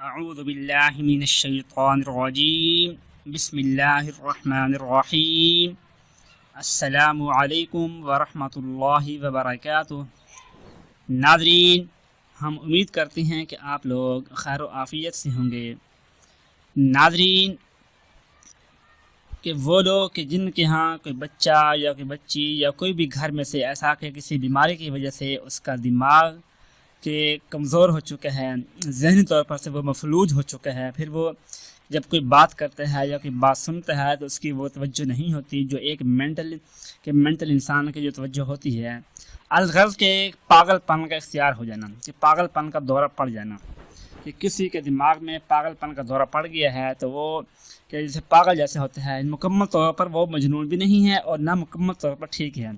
اعوذ باللہ من الشیطان الرجیم بسم اللہ الرحمن الرحیم السلام علیکم ورحمۃ اللہ وبرکاتہ۔ ناظرین، ہم امید کرتے ہیں کہ آپ لوگ خیر و عافیت سے ہوں گے۔ ناظرین، کہ وہ لوگ کہ جن کے ہاں کوئی بچہ یا کوئی بچی یا کوئی بھی گھر میں سے ایسا کہ کسی بیماری کی وجہ سے اس کا دماغ کہ کمزور ہو چکا ہے، ذہنی طور پر سے وہ مفلوج ہو چکا ہے، پھر وہ جب کوئی بات کرتا ہے یا کوئی بات سنتا ہے تو اس کی وہ توجہ نہیں ہوتی جو ایک مینٹل انسان کی جو توجہ ہوتی ہے، الغرض کے پاگل پن کا اختیار ہو جانا، کہ پاگل پن کا دورہ پڑ جانا، کہ کسی کے دماغ میں پاگل پن کا دورہ پڑ گیا ہے تو وہ کہ جیسے پاگل جیسے ہوتا ہے، مکمل طور پر وہ مجنون بھی نہیں ہے اور نہ مکمل طور پر ٹھیک ہے۔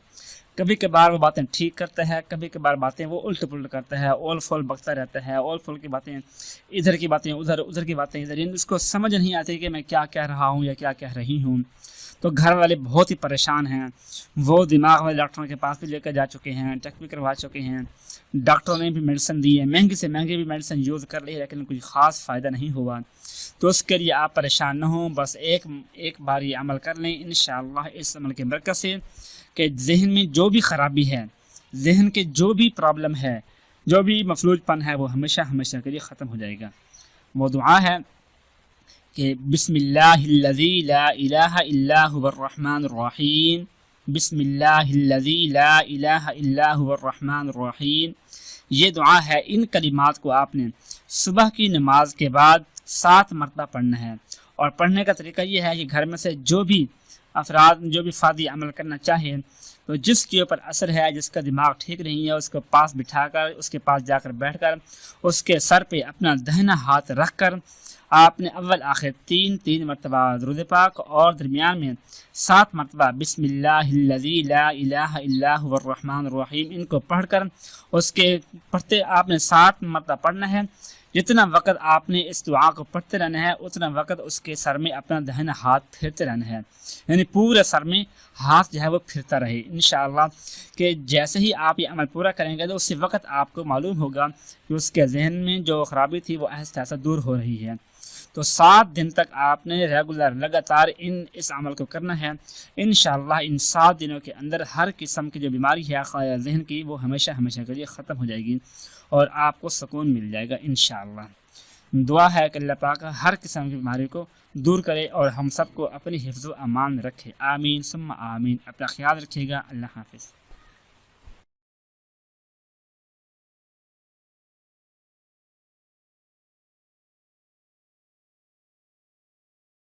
کبھی کبھار وہ باتیں ٹھیک کرتا ہے، کبھی کبھار باتیں وہ الٹ پلٹ کرتا ہے، اول فول بکتا رہتا ہے، اول فول کی باتیں ادھر کی باتیں ادھر، ادھر کی باتیں ادھر، اس کو سمجھ نہیں آتی کہ میں کیا کہہ رہا ہوں یا کیا کہہ رہی ہوں۔ تو گھر والے بہت ہی پریشان ہیں، وہ دماغ والے ڈاکٹروں کے پاس بھی لے کر جا چکے ہیں، چیک بھی کروا چکے ہیں، ڈاکٹروں نے بھی میڈیسن دی ہے، مہنگی سے مہنگی بھی میڈیسن یوز کر لی ہے، لیکن کوئی خاص فائدہ نہیں ہوا۔ تو اس کے لیے آپ پریشان نہ ہوں، بس ایک بار یہ عمل کر لیں انشاءاللہ اس عمل کی برکت سے، کہ ذہن میں جو بھی خرابی ہے، ذہن کے جو بھی پرابلم ہے، جو بھی مفلوج پن ہے، وہ ہمیشہ ہمیشہ کے لیے ختم ہو جائے گا۔ وہ دعا ہے کہ بسم اللہ الذی لا الہ الا هو الرحمن الرحیم، بسم اللہ الذی لا الہ الا هو الرحمن الرحیم۔ یہ دعا ہے، ان کلمات کو آپ نے صبح کی نماز کے بعد 7 مرتبہ پڑھنا ہے، اور پڑھنے کا طریقہ یہ ہے کہ گھر میں سے جو بھی افراد جو بھی فادی عمل کرنا چاہیں تو جس کے اوپر اثر ہے، جس کا دماغ ٹھیک نہیں ہے، اس کو پاس بٹھا کر، اس کے پاس جا کر بیٹھ کر، اس کے سر پہ اپنا دہنا ہاتھ رکھ کر آپ نے اول آخر 3 مرتبہ درود پاک اور درمیان میں 7 مرتبہ بسم اللہ الذی لا الہ الا هو الرحمن الرحیم ان کو پڑھ کر، اس کے پڑھتے آپ نے 7 مرتبہ پڑھنا ہے۔ جتنا وقت آپ نے اس دعا کو پڑھتے رہنا ہے اتنا وقت اس کے سر میں اپنا دہنا ہاتھ پھرتے رہنا ہے، یعنی پورے سر میں ہاتھ جو ہے وہ پھرتا رہے انشاءاللہ۔ کہ جیسے ہی آپ یہ عمل پورا کریں گے تو اسی وقت آپ کو معلوم ہوگا کہ اس کے ذہن میں جو خرابی تھی وہ آہستہ آہستہ دور ہو رہی ہے۔ تو 7 دن تک آپ نے ریگولر لگاتار اس عمل کو کرنا ہے انشاءاللہ۔ ان 7 دنوں کے اندر ہر قسم کی جو بیماری ہے خلایا ذہن کی وہ ہمیشہ ہمیشہ کے لیے ختم ہو جائے گی اور آپ کو سکون مل جائے گا انشاءاللہ۔ دعا ہے کہ اللہ پاک ہر قسم کی بیماری کو دور کرے اور ہم سب کو اپنی حفظ و امان رکھے، آمین ثم آمین۔ اپنا خیال رکھیے گا، اللہ حافظ۔